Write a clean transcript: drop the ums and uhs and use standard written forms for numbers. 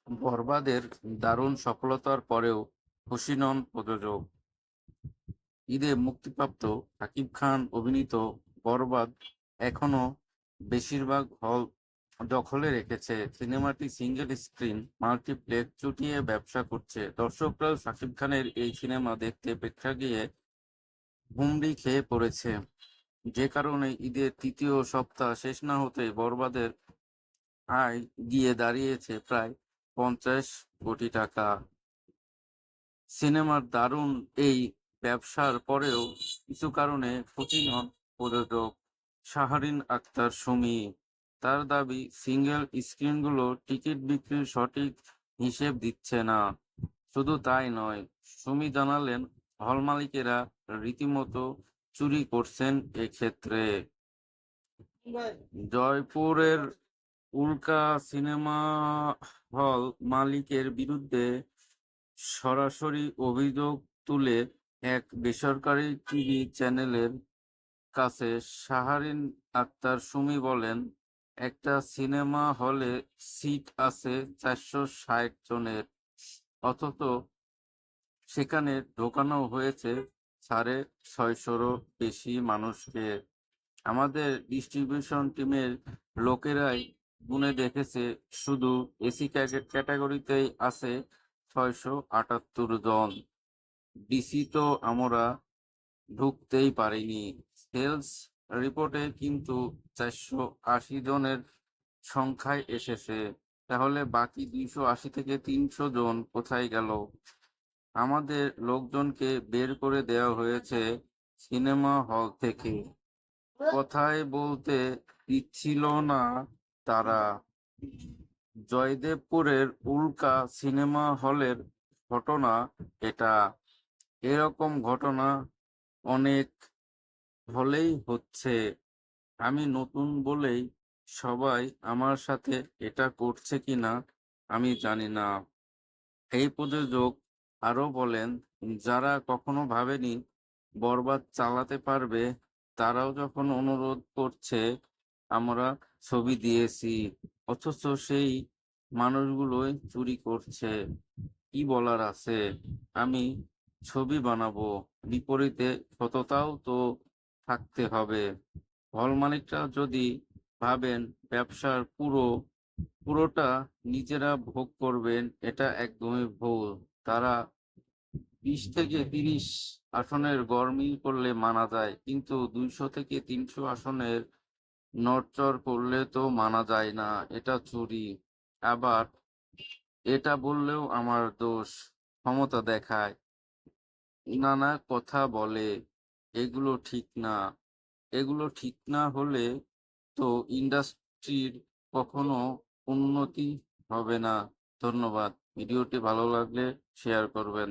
বরবাদের দারুণ সফলতার পরেও খুশি নন প্রযোজক। ঈদে মুক্তিপ্রাপ্ত শাকিব খান অভিনীত বরবাদ এখনো বেশিরভাগ হল দখলে রেখেছে। সিনেমাটি সিঙ্গেল স্ক্রিন মাল্টিপ্লেক্স চুটিয়ে ব্যবসা করছে। দর্শকরাও শাকিব খানের এই সিনেমা দেখতে প্রেক্ষাগৃহে হুমড়ি খেয়ে পড়েছে, যে কারণে ঈদের তৃতীয় সপ্তাহ শেষ না হতেই বরবাদের আয় গিয়ে দাঁড়িয়েছে প্রায় 50 কোটি টাকা। সিনেমার দারুণ এই ব্যবসার পরেও কিছু কারণে খুশি নন প্রযোজক শাহরিন আক্তার সুমি। তার দাবি, সিঙ্গেল স্ক্রিনগুলো টিকিট বিক্রির সঠিক হিসেব দিচ্ছে না। শুধু তাই নয়, সুমি জানালেন, হল মালিকেরা রীতিমতো চুরি করছেন এক্ষেত্রে। জয়পুরের উল্কা সিনেমা হল মালিকের বিরুদ্ধে সরাসরি অভিযোগ তুলে এক বেসরকারি টিভি চ্যানেলের কাছে শাহরিন আক্তার সুমি বলেন, একটা সিনেমা হলে সিট আছে 460 জনের, অথচ সেখানে ঢোকানো হয়েছে 650-রও বেশি মানুষকে। আমাদের ডিস্ট্রিবিউশন টিমের লোকেরাই গুনে দেখেছে, শুধু এসি ক্যাটাগরিতেই আছে 678 জন। ডিসি তো আমরা ঢুকতেই পারিনি। সেলস রিপোর্টে কিন্তু 480 জনের সংখ্যায় এসেছে। তাহলে বাকি 280 থেকে 300 জন কোথায় গেল? আমাদের লোকজনকে বের করে দেওয়া হয়েছে সিনেমা হল থেকে। কথাই বলতে দিচ্ছিল না তারা। জয়দেবপুরের উল্কা সিনেমা হলের ঘটনা এটা। এরকম ঘটনা অনেক হলেই হচ্ছে। আমি নতুন বলেই সবাই আমার সাথে এটা করছে কিনা আমি জানি না। এই প্রযোজক আরো বলেন, যারা কখনো ভাবেনি বরবাদ চালাতে পারবে, তারাও যখন অনুরোধ করছে, আমরা ছবি দিয়েছি, অথচ সেই মানুষগুলোই চুরি করছে। কি বলার আছে? আমি ছবি বানাবো, বিপরীতে সততাও তো থাকতে হবে। হল মালিকরা যদি ভাবেন ব্যবসার পুরোটা নিজেরা ভোগ করবেন, এটা একদমই ভুল। তারা 20 থেকে 30 আসনের গরমিল করলে মানা যায়, কিন্তু 200 থেকে 300 আসনের নড়চড় করলে তো মানা যায় না। এটা চুরি। আবার এটা বললেও আমার দোষ, ক্ষমতা দেখায়, নানা কথা বলে। এগুলো ঠিক না। এগুলো ঠিক না হলে তো ইন্ডাস্ট্রির কখনো উন্নতি হবে না। ধন্যবাদ। ভিডিওটি ভালো লাগলে শেয়ার করবেন।